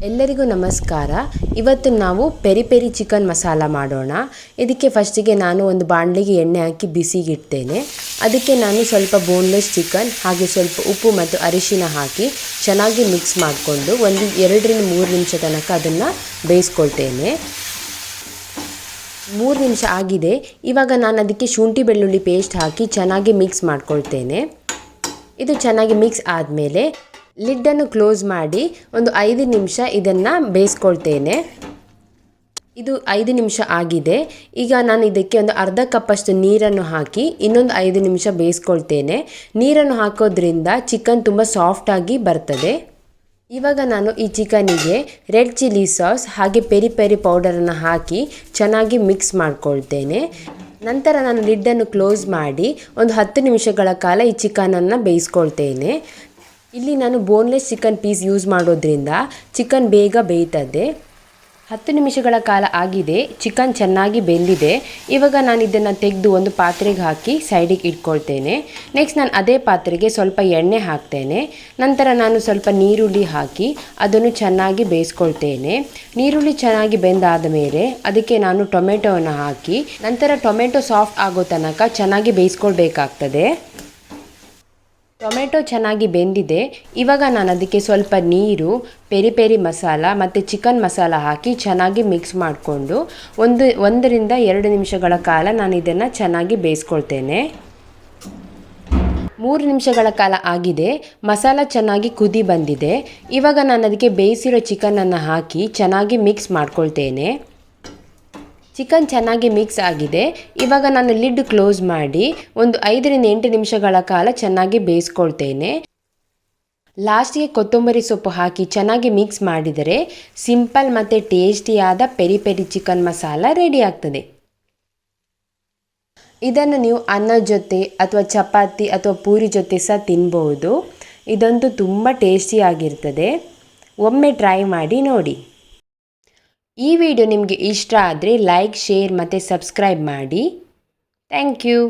ಎಲ್ಲರಿಗೂ ನಮಸ್ಕಾರ. ಇವತ್ತು ನಾವು ಪೆರಿ ಪೆರಿ ಚಿಕನ್ ಮಸಾಲ ಮಾಡೋಣ. ಇದಕ್ಕೆ ಫಸ್ಟಿಗೆ ನಾನು ಒಂದು ಬಾಣಲಿಗೆ ಎಣ್ಣೆ ಹಾಕಿ ಬಿಸಿಗಿಡ್ತೇನೆ. ಅದಕ್ಕೆ ನಾನು ಸ್ವಲ್ಪ ಬೋನ್ಲೆಸ್ ಚಿಕನ್ ಹಾಗೆ ಸ್ವಲ್ಪ ಉಪ್ಪು ಮತ್ತು ಅರಿಶಿನ ಹಾಕಿ ಚೆನ್ನಾಗಿ ಮಿಕ್ಸ್ ಮಾಡಿಕೊಂಡು ಒಂದು 2-3 ನಿಮಿಷ ತನಕ ಅದನ್ನು ಬೇಯಿಸ್ಕೊಳ್ತೇನೆ. 3 ನಿಮಿಷ ಆಗಿದೆ. ಇವಾಗ ನಾನು ಅದಕ್ಕೆ ಶುಂಠಿ ಬೆಳ್ಳುಳ್ಳಿ ಪೇಸ್ಟ್ ಹಾಕಿ ಚೆನ್ನಾಗಿ ಮಿಕ್ಸ್ ಮಾಡ್ಕೊಳ್ತೇನೆ. ಇದು ಚೆನ್ನಾಗಿ ಮಿಕ್ಸ್ ಆದಮೇಲೆ ಲಿಡ್ಡನ್ನು ಕ್ಲೋಸ್ ಮಾಡಿ ಒಂದು 5 ನಿಮಿಷ ಇದನ್ನು ಬೇಯಿಸ್ಕೊಳ್ತೇನೆ. ಇದು 5 ನಿಮಿಷ ಆಗಿದೆ. ಈಗ ನಾನು ಇದಕ್ಕೆ ಒಂದು ಅರ್ಧ ಕಪ್ಪಷ್ಟು ನೀರನ್ನು ಹಾಕಿ ಇನ್ನೊಂದು 5 ನಿಮಿಷ ಬೇಯಿಸ್ಕೊಳ್ತೇನೆ. ನೀರನ್ನು ಹಾಕೋದ್ರಿಂದ ಚಿಕನ್ ತುಂಬ ಸಾಫ್ಟಾಗಿ ಬರ್ತದೆ. ಇವಾಗ ನಾನು ಈ ಚಿಕನಿಗೆ ರೆಡ್ ಚಿಲ್ಲಿ ಸಾಸ್ ಹಾಗೆ ಪೆರಿ ಪೆರಿ ಪೌಡರನ್ನು ಹಾಕಿ ಚೆನ್ನಾಗಿ ಮಿಕ್ಸ್ ಮಾಡ್ಕೊಳ್ತೇನೆ. ನಂತರ ನಾನು ಲಿಡ್ಡನ್ನು ಕ್ಲೋಸ್ ಮಾಡಿ ಒಂದು 10 ನಿಮಿಷಗಳ ಕಾಲ ಈ ಚಿಕನನ್ನು ಬೇಯಿಸ್ಕೊಳ್ತೇನೆ. ಇಲ್ಲಿ ನಾನು ಬೋನ್ಲೆಸ್ ಚಿಕನ್ ಪೀಸ್ ಯೂಸ್ ಮಾಡೋದ್ರಿಂದ ಚಿಕನ್ ಬೇಗ ಬೇಯ್ತದೆ. 10 ನಿಮಿಷಗಳ ಕಾಲ ಆಗಿದೆ. ಚಿಕನ್ ಚೆನ್ನಾಗಿ ಬೆಂದಿದೆ. ಇವಾಗ ನಾನು ಇದನ್ನು ತೆಗೆದು ಒಂದು ಪಾತ್ರೆಗೆ ಹಾಕಿ ಸೈಡಿಗೆ ಇಟ್ಕೊಳ್ತೇನೆ. ನೆಕ್ಸ್ಟ್ ನಾನು ಅದೇ ಪಾತ್ರೆಗೆ ಸ್ವಲ್ಪ ಎಣ್ಣೆ ಹಾಕ್ತೇನೆ. ನಂತರ ನಾನು ಸ್ವಲ್ಪ ನೀರುಳ್ಳಿ ಹಾಕಿ ಅದನ್ನು ಚೆನ್ನಾಗಿ ಬೇಯಿಸ್ಕೊಳ್ತೇನೆ. ನೀರುಳ್ಳಿ ಚೆನ್ನಾಗಿ ಬೆಂದಾದ ಮೇಲೆ ಅದಕ್ಕೆ ನಾನು ಟೊಮೆಟೊವನ್ನು ಹಾಕಿ ನಂತರ ಟೊಮೆಟೊ ಸಾಫ್ಟ್ ಆಗೋ ತನಕ ಚೆನ್ನಾಗಿ ಬೇಯಿಸ್ಕೊಳ್ಬೇಕಾಗ್ತದೆ. ಟೊಮೆಟೊ ಚೆನ್ನಾಗಿ ಬೆಂದಿದೆ. ಇವಾಗ ನಾನು ಅದಕ್ಕೆ ಸ್ವಲ್ಪ ನೀರು, ಪೆರಿ ಪೆರಿ ಮಸಾಲ ಮತ್ತು ಚಿಕನ್ ಮಸಾಲ ಹಾಕಿ ಚೆನ್ನಾಗಿ ಮಿಕ್ಸ್ ಮಾಡಿಕೊಂಡು 1-2 ನಿಮಿಷಗಳ ಕಾಲ ನಾನು ಇದನ್ನು ಚೆನ್ನಾಗಿ ಬೇಯಿಸ್ಕೊಳ್ತೇನೆ. 3 ನಿಮಿಷಗಳ ಕಾಲ ಆಗಿದೆ. ಮಸಾಲ ಚೆನ್ನಾಗಿ ಕುದಿ ಬಂದಿದೆ. ಇವಾಗ ನಾನು ಅದಕ್ಕೆ ಬೇಯಿಸಿರೋ ಚಿಕನನ್ನು ಹಾಕಿ ಚೆನ್ನಾಗಿ ಮಿಕ್ಸ್ ಮಾಡ್ಕೊಳ್ತೇನೆ. ಚಿಕನ್ ಚೆನ್ನಾಗಿ ಮಿಕ್ಸ್ ಆಗಿದೆ. ಇವಾಗ ನಾನು ಲಿಡ್ ಕ್ಲೋಸ್ ಮಾಡಿ ಒಂದು 5-8 ನಿಮಿಷಗಳ ಕಾಲ ಚೆನ್ನಾಗಿ ಬೇಯಿಸ್ಕೊಳ್ತೇನೆ. ಲಾಸ್ಟಿಗೆ ಕೊತ್ತಂಬರಿ ಸೊಪ್ಪು ಹಾಕಿ ಚೆನ್ನಾಗಿ ಮಿಕ್ಸ್ ಮಾಡಿದರೆ ಸಿಂಪಲ್ ಮತ್ತು ಟೇಸ್ಟಿಯಾದ peri peri chicken masala ready ಆಗ್ತದೆ. ಇದನ್ನು ನೀವು ಅನ್ನದ ಜೊತೆ ಅಥವಾ ಚಪಾತಿ ಅಥವಾ ಪೂರಿ ಜೊತೆ ಸಹ ತಿನ್ಬೋದು. ಇದಂತೂ ತುಂಬ ಟೇಸ್ಟಿಯಾಗಿರ್ತದೆ. ಒಮ್ಮೆ ಟ್ರೈ ಮಾಡಿ ನೋಡಿ. ಈ ವಿಡಿಯೋ ನಿಮಗೆ ಇಷ್ಟ ಆದರೆ ಲೈಕ್, ಶೇರ್ ಮತ್ತು ಸಬ್ಸ್ಕ್ರೈಬ್ ಮಾಡಿ. Thank you.